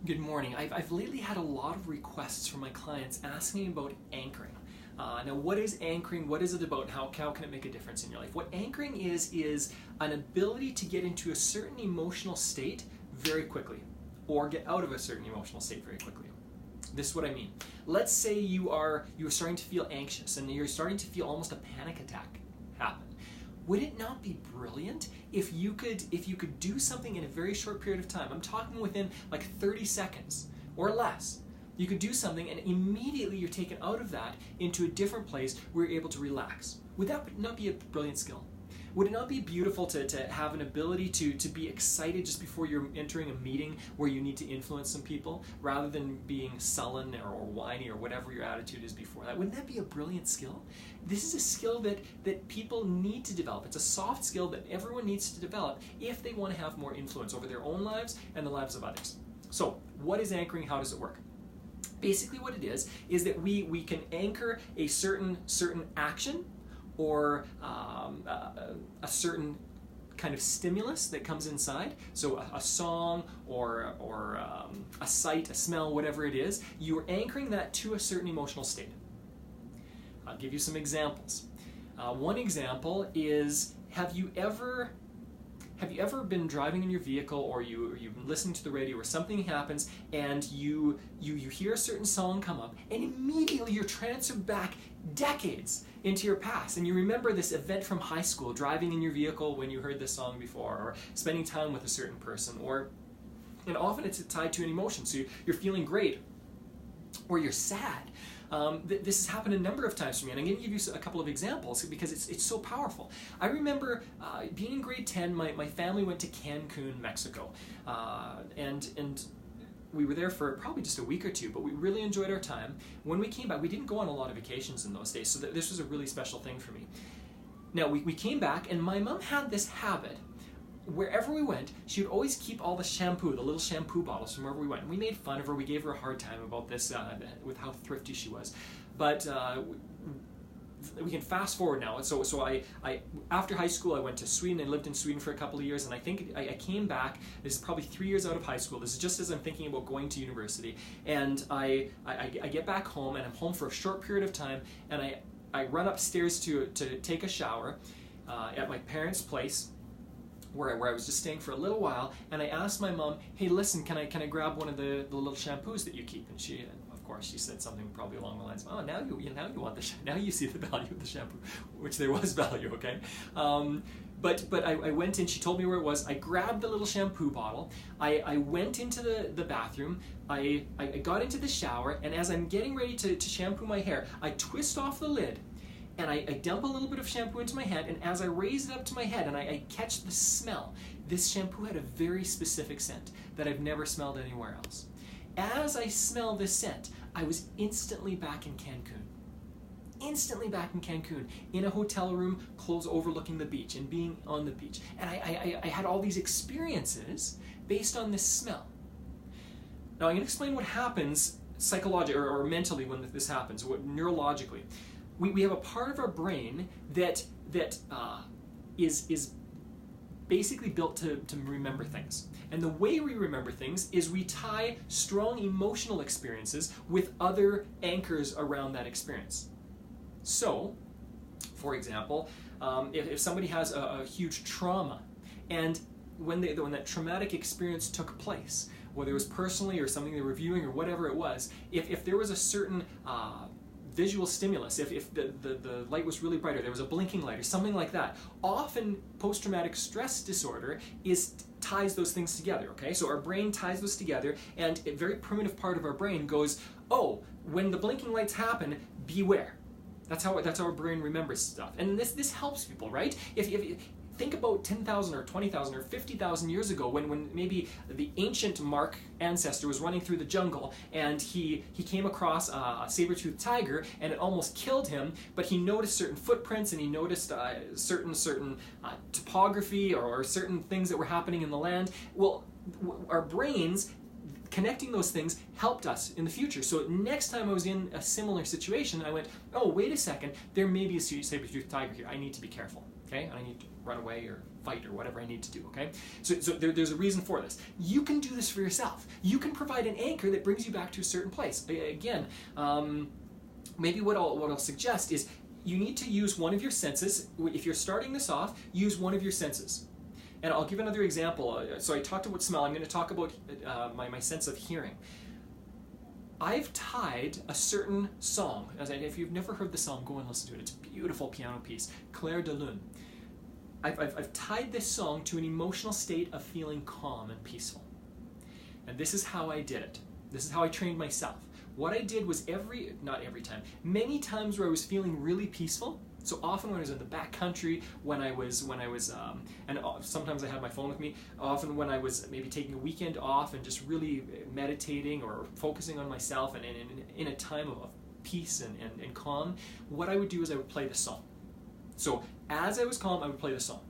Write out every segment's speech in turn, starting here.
Good morning. I've lately had a lot of requests from my clients asking about anchoring. Now, what is anchoring? What is it about? How can it make a difference in your life? What anchoring is an ability to get into a certain emotional state very quickly, or get out of a certain emotional state very quickly. This is what I mean. Let's say you're starting to feel anxious and you're starting to feel almost a panic attack happen. Would it not be brilliant if you could do something in a very short period of time? I'm talking within like 30 seconds or less. You could do something and immediately you're taken out of that into a different place where you're able to relax. Would that not be a brilliant skill? Would it not be beautiful to have an ability to be excited just before you're entering a meeting where you need to influence some people, rather than being sullen or whiny or whatever your attitude is before that? Wouldn't that be a brilliant skill? This is a skill that people need to develop. It's a soft skill that everyone needs to develop if they want to have more influence over their own lives and the lives of others. So, what is anchoring? How does it work? Basically what it is that we can anchor a certain action or a certain kind of stimulus that comes inside. So a song or a sight, a smell, whatever it is, you're anchoring that to a certain emotional state. I'll give you some examples. One example is, have you ever been driving in your vehicle, or you've been listening to the radio, or something happens and you hear a certain song come up and immediately you're transferred back decades into your past, and you remember this event from high school, driving in your vehicle when you heard this song before, or spending time with a certain person, and often it's tied to an emotion. So you're feeling great or you're sad. This has happened a number of times for me, and I'm going to give you a couple of examples because it's so powerful. I remember being in grade 10, my family went to Cancun, Mexico, and we were there for probably just a week or two, but we really enjoyed our time. When we came back, we didn't go on a lot of vacations in those days, so this was a really special thing for me. Now, we came back, and my mom had this habit. Wherever we went, she would always keep all the shampoo, the little shampoo bottles from wherever we went. And we made fun of her. We gave her a hard time about this, with how thrifty she was. But we can fast forward now. So I after high school, I went to Sweden and lived in Sweden for a couple of years. And I think I came back. This is probably 3 years out of high school. This is just as I'm thinking about going to university. And I get back home, and I'm home for a short period of time. And I run upstairs to take a shower at my parents' place, where I was just staying for a little while, and I asked my mom, "Hey, listen, can I grab one of the little shampoos that you keep?" And she, of course, she said something probably along the lines of, "Oh, now you want now you see the value of the shampoo," which there was value, okay. But I went in. She told me where it was. I grabbed the little shampoo bottle. I went into the bathroom. I got into the shower, and as I'm getting ready to shampoo my hair, I twist off the lid. And I dump a little bit of shampoo into my head, and as I raise it up to my head and I catch the smell, this shampoo had a very specific scent that I've never smelled anywhere else. As I smell this scent, I was instantly back in Cancun. Instantly back in Cancun, in a hotel room, clothes overlooking the beach, and being on the beach. And I had all these experiences based on this smell. Now I'm going to explain what happens psychologically or mentally when this happens, neurologically. We have a part of our brain that is basically built to remember things. And the way we remember things is we tie strong emotional experiences with other anchors around that experience. So, for example, if somebody has a huge trauma, and when that traumatic experience took place, whether it was personally or something they were viewing or whatever it was, if there was a certain visual stimulus, if the light was really bright, or there was a blinking light or something like that, often post-traumatic stress disorder ties those things together, okay? So our brain ties those together, and a very primitive part of our brain goes, oh, when the blinking lights happen, beware. That's how our brain remembers stuff. And this helps people, right? If think about 10,000 or 20,000 or 50,000 years ago when maybe the ancient Mark ancestor was running through the jungle, and he came across a saber-toothed tiger, and it almost killed him, but he noticed certain footprints, and he noticed certain topography or certain things that were happening in the land. Well, our brains connecting those things helped us in the future. So next time I was in a similar situation, I went, oh, wait a second, there may be a saber-toothed tiger here. I need to be careful. okay? And I need to run away or fight or whatever I need to do, okay? So there's a reason for this. You can do this for yourself. You can provide an anchor that brings you back to a certain place. Again, maybe what I'll suggest is you need to use one of your senses. If you're starting this off, use one of your senses. And I'll give another example. So I talked about smell. I'm going to talk about my sense of hearing. I've tied a certain song. If you've never heard the song, go and listen to it. It's a beautiful piano piece, Clair de Lune. I've tied this song to an emotional state of feeling calm and peaceful. And this is how I did it. This is how I trained myself. What I did was not every time, many times where I was feeling really peaceful. So often when I was in the back country, and sometimes I had my phone with me, often when I was maybe taking a weekend off and just really meditating or focusing on myself and in a time of peace and calm, what I would do is I would play the song. So as I was calm, I would play the song.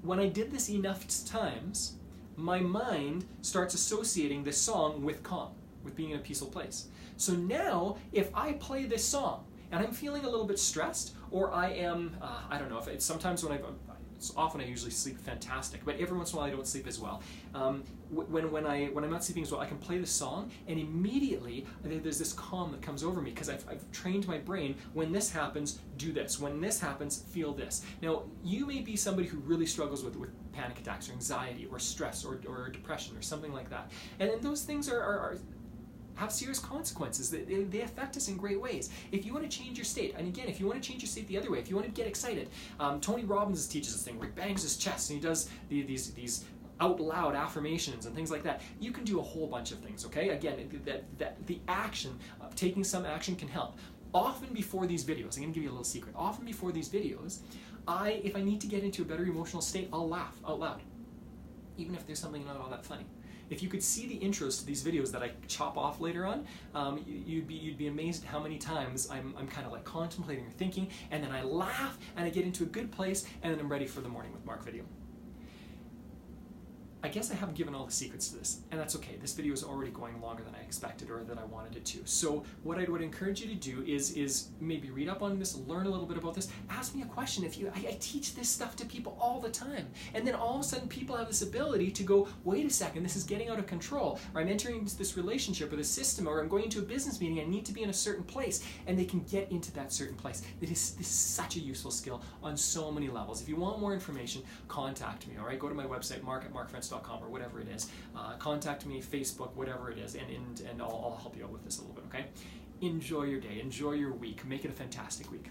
When I did this enough times, my mind starts associating this song with calm, with being in a peaceful place. So now, if I play this song, and I'm feeling a little bit stressed, or I am, I don't know, if it's sometimes often I usually sleep fantastic, but every once in a while I don't sleep as well. When I'm not sleeping as well, I can play the song, and immediately there's this calm that comes over me because I've trained my brain, when this happens, do this. When this happens, feel this. Now, you may be somebody who really struggles with panic attacks or anxiety or stress or depression or something like that. And those things have serious consequences. They affect us in great ways. If you want to change your state, and again, if you want to change your state the other way, if you want to get excited, Tony Robbins teaches this thing where he bangs his chest and he does these out loud affirmations and things like that. You can do a whole bunch of things, okay? Again, the action, taking some action can help. Often before these videos, I'm going to give you a little secret, often before these videos, if I need to get into a better emotional state, I'll laugh out loud, even if there's something not all that funny. If you could see the intros to these videos that I chop off later on, you'd be amazed at how many times I'm kind of like contemplating or thinking, and then I laugh and I get into a good place, and then I'm ready for the Morning with Mark video. I guess I haven't given all the secrets to this, and that's okay. This video is already going longer than I expected or that I wanted it to. So what I would encourage you to do is maybe read up on this, learn a little bit about this, ask me a question. I teach this stuff to people all the time, and then all of a sudden people have this ability to go, wait a second, this is getting out of control, or I'm entering into this relationship or this system, or I'm going into a business meeting, I need to be in a certain place, and they can get into that certain place. This is such a useful skill on so many levels. If you want more information, contact me, all right? Go to my website, mark@markfrentz.com or whatever it is. Contact me, Facebook, whatever it is, and I'll help you out with this a little bit, okay? Enjoy your day, enjoy your week, make it a fantastic week.